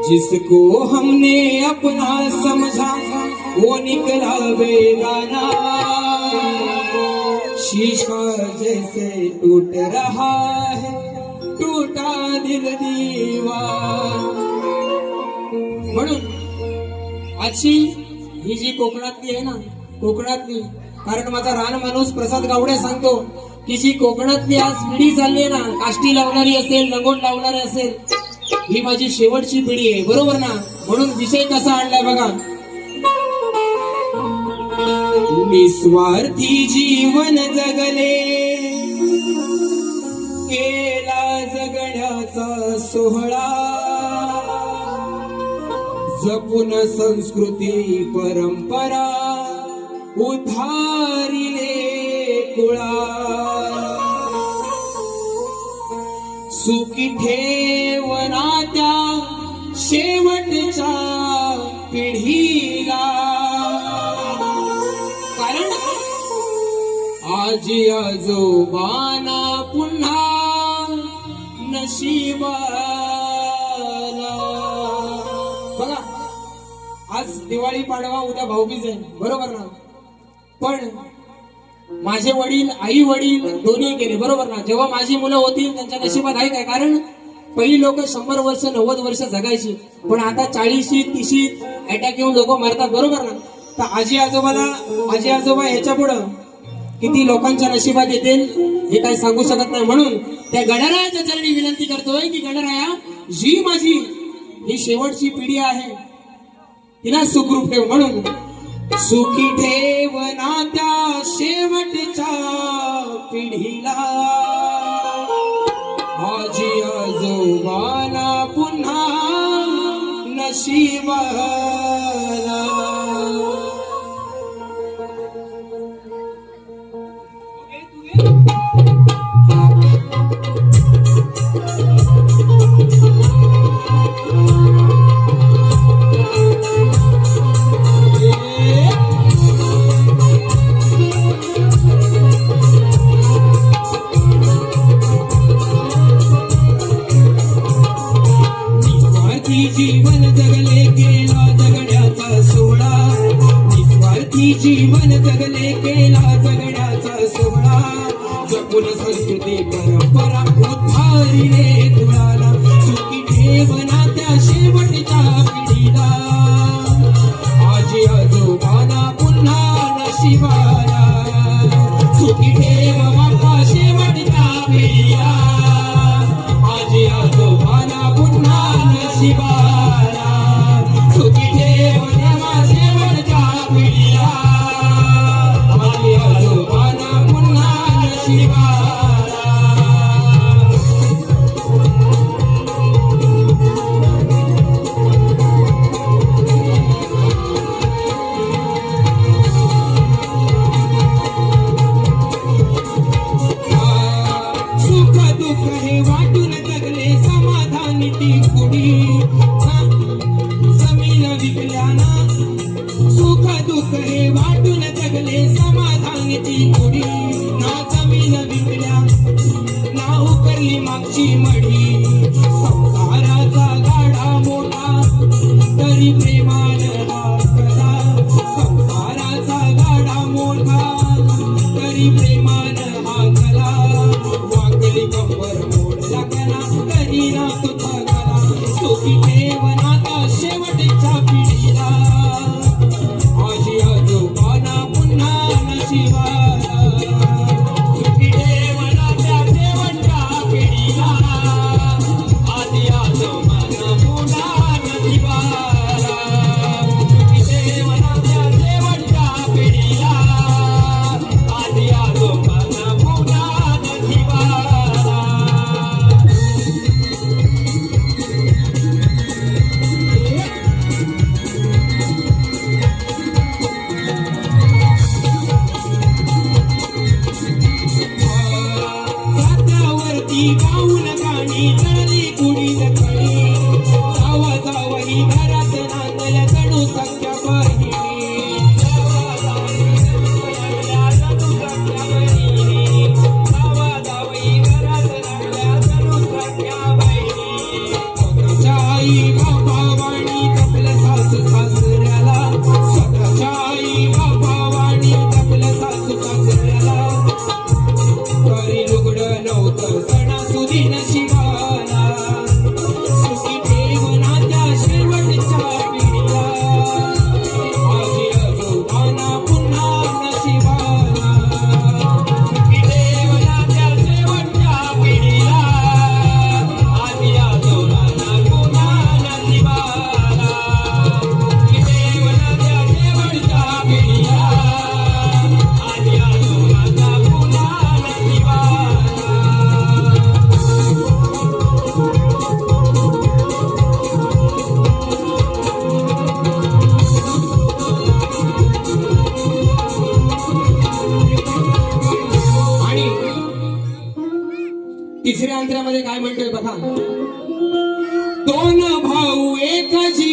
जिसको हमने अपना समझा वो निकला बेगाना, शीशा जैसे टूट रहा है टूटा दिल दीवार. म्हणून आजची ही जी कोकणातली आहे ना, कोकणातली, कारण माझा रान माणूस प्रसाद गावडे सांगतो की जी कोकणातली आज पिढी चालली आहे ना, काष्टी लावणारी असेल, रंगोट लावणारी असेल, ही माझी शेवटची पिढी आहे, बरोबर ना. म्हणून विषय कसा आणलाय बघा. निस्वार्थी जीवन जगले, केला जगण्याचा सोहळा, जपून संस्कृती परंपरा उधारिले कुळा. सुखी ठेवना त्या शेवटच्या पिढीला, कारण आजी आजोबांना पुन्हा नशिबाला. बघा, आज दिवाळी पाडवा, उद्या भाऊबीज आहे, बरोबर ना. पण माझे वडील, आई वडील दोन्ही गेले, बरोबर ना. जेव्हा माझी मुलं होतील त्यांच्या नशिबात आहे काय, कारण पहिली लोक 100 वर्ष 90 वर्ष जगायची, पण आता 40 30 अटॅक येऊन लोक मरतात, बरोबर ना. तर आजी आजोबा ह्याच्या पुढं किती लोकांच्या नशिबात येतील हे काही सांगू शकत नाही. म्हणून त्या गणरायाच्या चरणी विनंती करतोय की गणराया, जी माझी ही शेवटची पिढी आहे तिला सुखरूप ठेव. म्हणून सुखी ठेवना त्या शेवटच्या पिढीला, आजी आजोबांना पुन्हा नशिबाला. जीवन जगले, केला जगण्याचा सोहळा, निस्वार्थी जीवन जगले, केला जगण्याचा सोहळा, जपून संस्कृती परंपरा उद्धारिले कुळाला. सुखी ठेवना त्या शेवटच्या पिढीला, आजी आजोबांना पुन्हा नशिबाला. सुखी ठेव बाप्पा शेवटच्या पिढीला, आजी आजोबांना पुन्हा नशिबाला. सुखी ठेव देवा शेवटच्या पिढीला, आजी आजोबांना पुन्हा नशिबाला. सुख दुःख हे वाटून जगले, समाधानी ती कुडी जमीन विकल्याना. सुख दुःख हे वाटून जगले, समाधानी ती कुडी ना जमीन विकल्या ना उकरली मागची मढी. संसाराचा गाडा मोठा तरी प्रेमान हा कला, संसाराचा गाडा मोठा तरी प्रेमान हा कला. वाकली कंबर मोडला कला, तरी ना तुझा गला. सुखी ठेवना त्या शेवटच्या पिढीला, आजी आजोबांना पुन्हा नशिबाला. सुखी ठेवना त्या शेवटच्या पिढीला, तिसऱ्या अंतऱ्यामध्ये काय म्हणतोय बघा. दोन भाऊ एक जीव